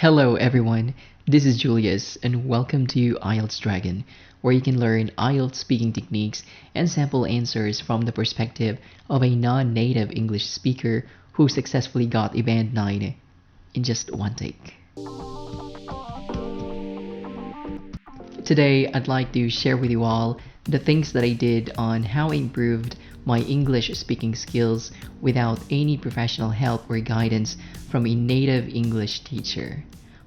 Hello everyone, this is Julius and welcome to ieltsDragon, where you can learn IELTS speaking techniques and sample answers from the perspective of a non-native English speaker who successfully got a band 9 in just one take. Today, I'd like to share with you all the things that I did on how I improved my English speaking skills without any professional help or guidance from a native English teacher.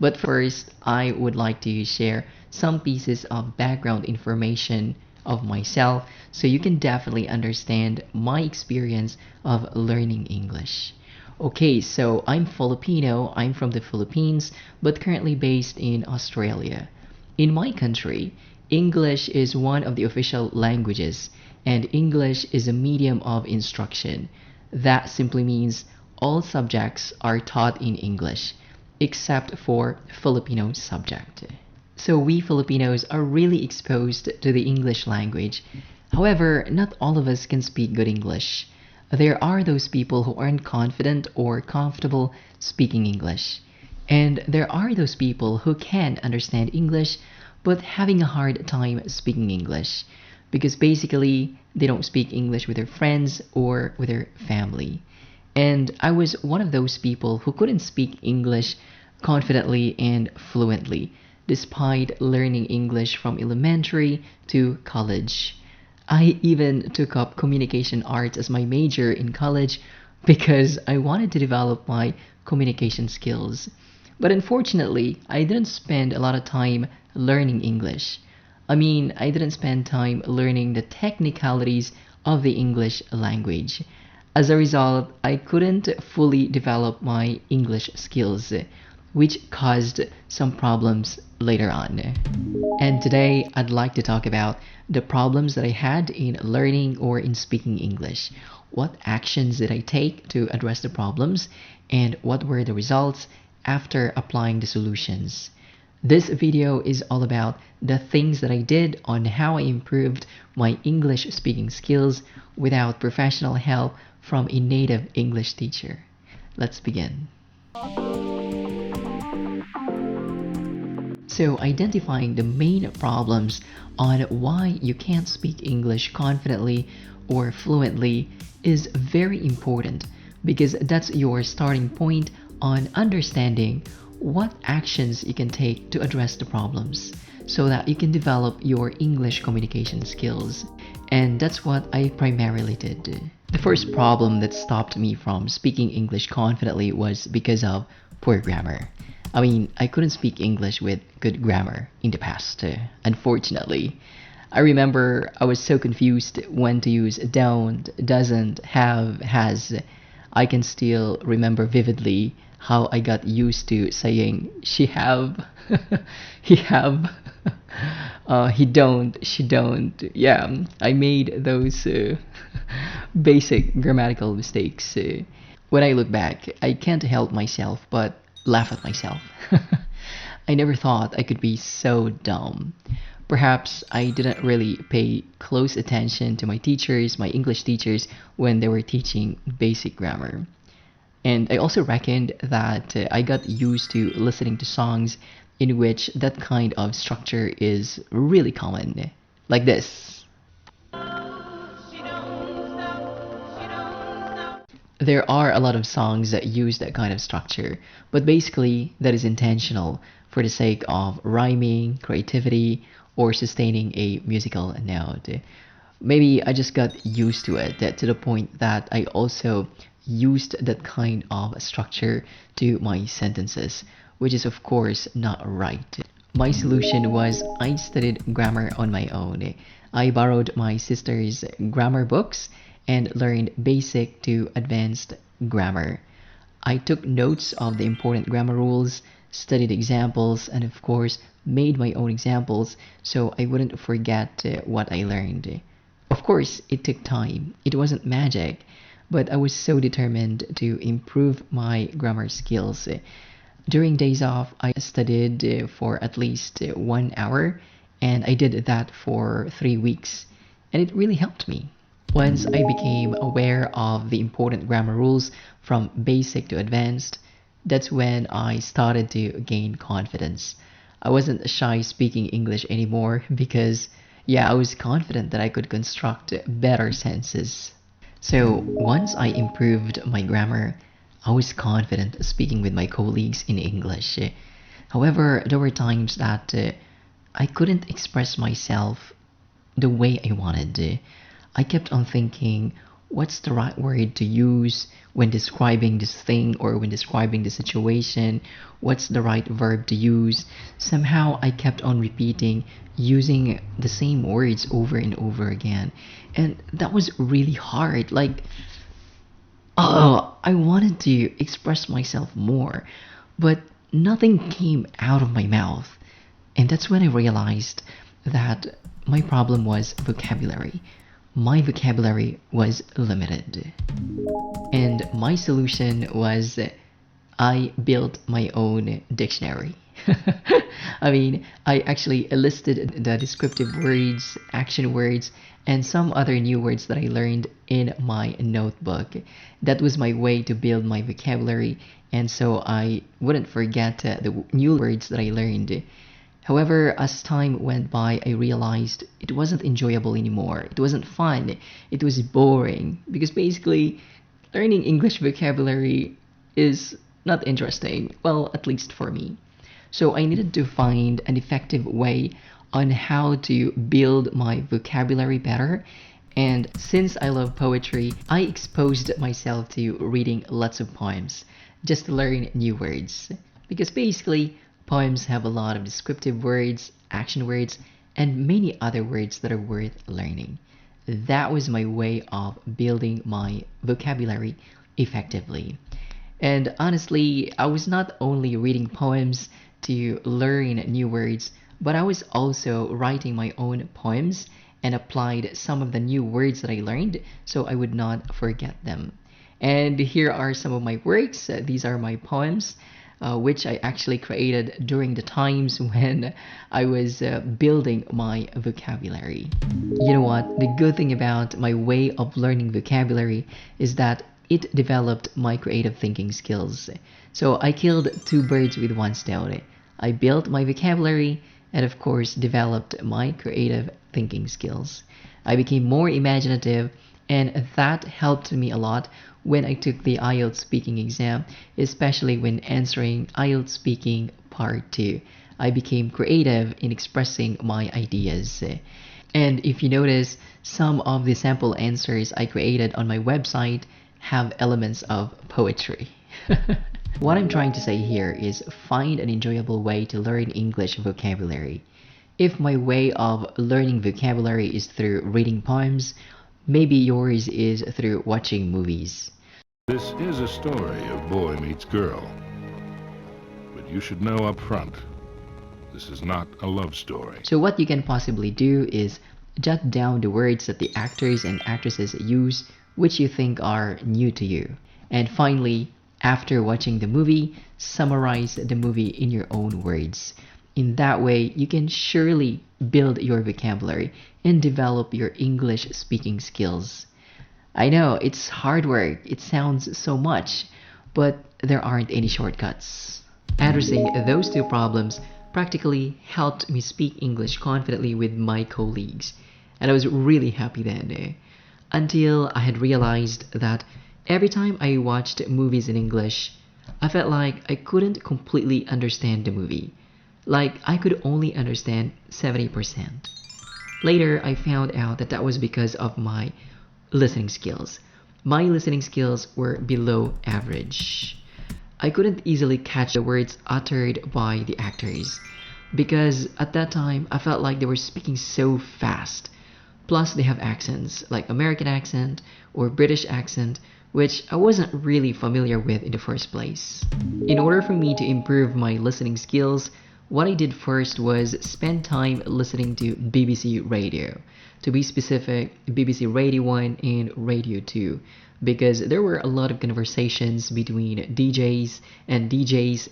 But first, I would like to share some pieces of background information of myself so you can definitely understand my experience of learning English. Okay, so I'm Filipino, I'm from the Philippines, but currently based in Australia. In my country, English is one of the official languages, and English is a medium of instruction. That simply means all subjects are taught in English, except for Filipino subject. So we Filipinos are really exposed to the English language. However, not all of us can speak good English. There are those people who aren't confident or comfortable speaking English. And there are those people who can understand English but having a hard time speaking English because basically they don't speak English with their friends or with their family. And I was one of those people who couldn't speak English confidently and fluently despite learning English from elementary to college. I even took up communication arts as my major in college because I wanted to develop my communication skills. But unfortunately, I didn't spend a lot of time learning English. I didn't spend time learning the technicalities of the English language. As a result, I couldn't fully develop my English skills, which caused some problems later on. And today, I'd like to talk about the problems that I had in learning or in speaking English. What actions did I take to address the problems, and what were the results after applying the solutions? This video is all about the things that I did on how I improved my English speaking skills without professional help from a native English teacher. Let's begin. So, identifying the main problems on why you can't speak English confidently or fluently is very important because that's your starting point on understanding what actions you can take to address the problems so that you can develop your English communication skills. And that's what I primarily did. The first problem that stopped me from speaking English confidently was because of poor grammar. I couldn't speak English with good grammar in the past, unfortunately. I remember I was so confused when to use don't, doesn't, have, has. I can still remember vividly how I got used to saying she have, he have, he don't, she don't. Yeah, I made those basic grammatical mistakes. When I look back, I can't help myself but laugh at myself. I never thought I could be so dumb. Perhaps I didn't really pay close attention to my teachers, my English teachers, when they were teaching basic grammar. And I also reckoned that I got used to listening to songs in which that kind of structure is really common. Like this. There are a lot of songs that use that kind of structure, but basically that is intentional for the sake of rhyming, creativity, or sustaining a musical note. Maybe I just got used to it to the point that I also used that kind of structure to my sentences, which is of course not right. My solution was I studied grammar on my own. I borrowed my sister's grammar books and learned basic to advanced grammar. I took notes of the important grammar rules, studied examples, and of course made my own examples so I wouldn't forget what I learned. Of course, it took time. It wasn't magic, but I was so determined to improve my grammar skills. During days off, I studied for at least 1 hour, and I did that for 3 weeks, and it really helped me. Once I became aware of the important grammar rules from basic to advanced, That's when I started to gain confidence. I wasn't shy speaking English anymore because, yeah, I was confident that I could construct better sentences. So once I improved my grammar, I was confident speaking with my colleagues in English. However, there were times that I couldn't express myself the way I wanted. I kept on thinking, what's the right word to use when describing this thing or when describing the situation? What's the right verb to use? Somehow I kept on repeating using the same words over and over again. And that was really hard. Like, I wanted to express myself more, but nothing came out of my mouth. And that's when I realized that my problem was vocabulary. My vocabulary was limited. And my solution was I built my own dictionary. I mean, I actually listed the descriptive words, action words, and some other new words that I learned in my notebook. That was my way to build my vocabulary, and so I wouldn't forget the new words that I learned. However, as time went by, I realized it wasn't enjoyable anymore. It wasn't fun. It was boring because basically, learning English vocabulary is not interesting. Well, at least for me. So I needed to find an effective way on how to build my vocabulary better. And since I love poetry, I exposed myself to reading lots of poems just to learn new words. Because basically, poems have a lot of descriptive words, action words, and many other words that are worth learning. That was my way of building my vocabulary effectively. And honestly, I was not only reading poems to learn new words, but I was also writing my own poems and applied some of the new words that I learned so I would not forget them. And here are some of my works. These are my poems, which I actually created during the times when I was building my vocabulary. You know what? The good thing about my way of learning vocabulary is that it developed my creative thinking skills. So I killed two birds with one stone. I built my vocabulary and, of course, developed my creative thinking skills. I became more imaginative, and that helped me a lot when I took the IELTS speaking exam, especially when answering IELTS speaking part 2. I became creative in expressing my ideas. And if you notice, some of the sample answers I created on my website have elements of poetry. What I'm trying to say here is find an enjoyable way to learn English vocabulary. If my way of learning vocabulary is through reading poems, maybe yours is through watching movies. This is a story of boy meets girl. But you should know up front, this is not a love story. So what you can possibly do is jot down the words that the actors and actresses use which you think are new to you. And finally, after watching the movie, summarize the movie in your own words. In that way, you can surely build your vocabulary and develop your English speaking skills. I know it's hard work, it sounds so much, but there aren't any shortcuts. Addressing those two problems practically helped me speak English confidently with my colleagues, and I was really happy then. Until I had realized that every time I watched movies in English, I felt like I couldn't completely understand the movie. Like I could only understand 70%. Later, I found out that that was because of my listening skills. My listening skills were below average. I couldn't easily catch the words uttered by the actors because at that time I felt like they were speaking so fast. Plus, they have accents like American accent or British accent, which I wasn't really familiar with in the first place. In order for me to improve my listening skills, what I did first was spend time listening to BBC Radio. To be specific, BBC Radio 1 and Radio 2, because there were a lot of conversations between DJs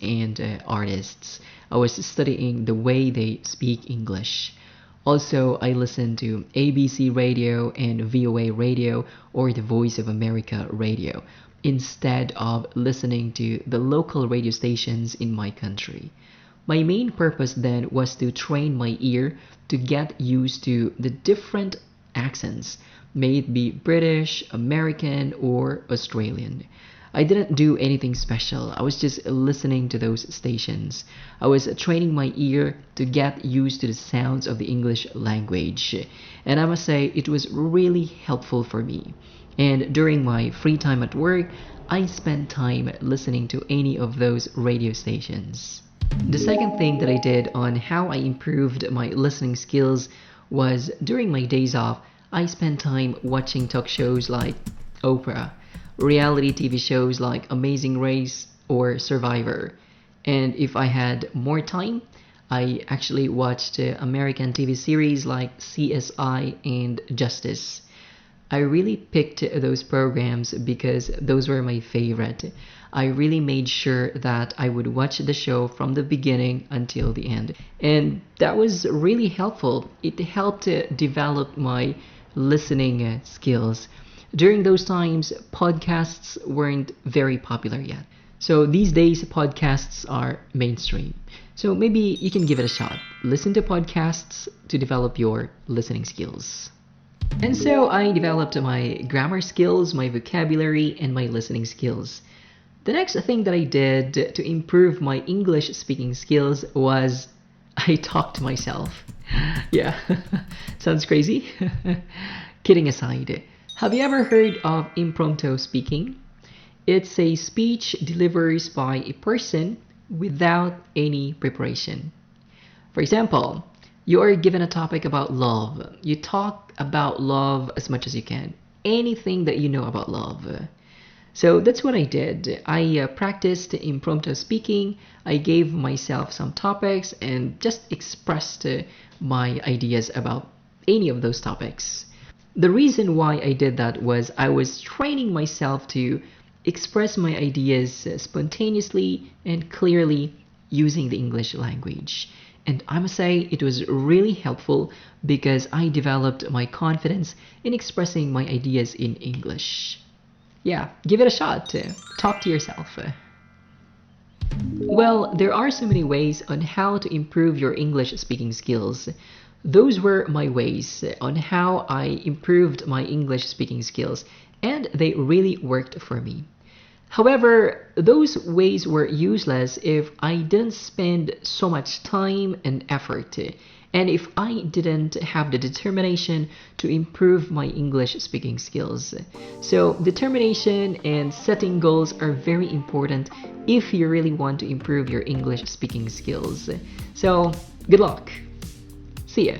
and artists. I was studying the way they speak English. Also, I listened to ABC Radio and VOA Radio or the Voice of America Radio. instead of listening to the local radio stations in my country. My main purpose then was to train my ear to get used to the different accents, may it be British, American, or Australian. I didn't do anything special. I was just listening to those stations. I was training my ear to get used to the sounds of the English language. And I must say, it was really helpful for me. And during my free time at work, I spent time listening to any of those radio stations. The second thing that I did on how I improved my listening skills was during my days off, I spent time watching talk shows like Oprah, reality TV shows like Amazing Race or Survivor. And if I had more time, I actually watched American TV series like CSI and Justice. I really picked those programs because those were my favorite. I really made sure that I would watch the show from the beginning until the end. And that was really helpful. It helped develop my listening skills. During those times, podcasts weren't very popular yet. So these days, podcasts are mainstream. So maybe you can give it a shot. Listen to podcasts to develop your listening skills. And so I developed my grammar skills, my vocabulary, and my listening skills. The next thing that I did to improve my English speaking skills was I talked to myself. Yeah, sounds crazy. Kidding aside, have you ever heard of impromptu speaking? It's a speech delivered by a person without any preparation. For example, you are given a topic about love. You talk about love as much as you can. Anything that you know about love. So that's what I did. I practiced impromptu speaking. I gave myself some topics and just expressed my ideas about any of those topics. The reason why I did that was I was training myself to express my ideas spontaneously and clearly using the English language. And I must say it was really helpful because I developed my confidence in expressing my ideas in English. Yeah, give it a shot. Talk to yourself. Well, there are so many ways on how to improve your English speaking skills. Those were my ways on how I improved my English speaking skills, and they really worked for me. However, those ways were useless if I didn't spend so much time and effort, and if I didn't have the determination to improve my English speaking skills. So, determination and setting goals are very important if you really want to improve your English speaking skills. So, good luck. See ya.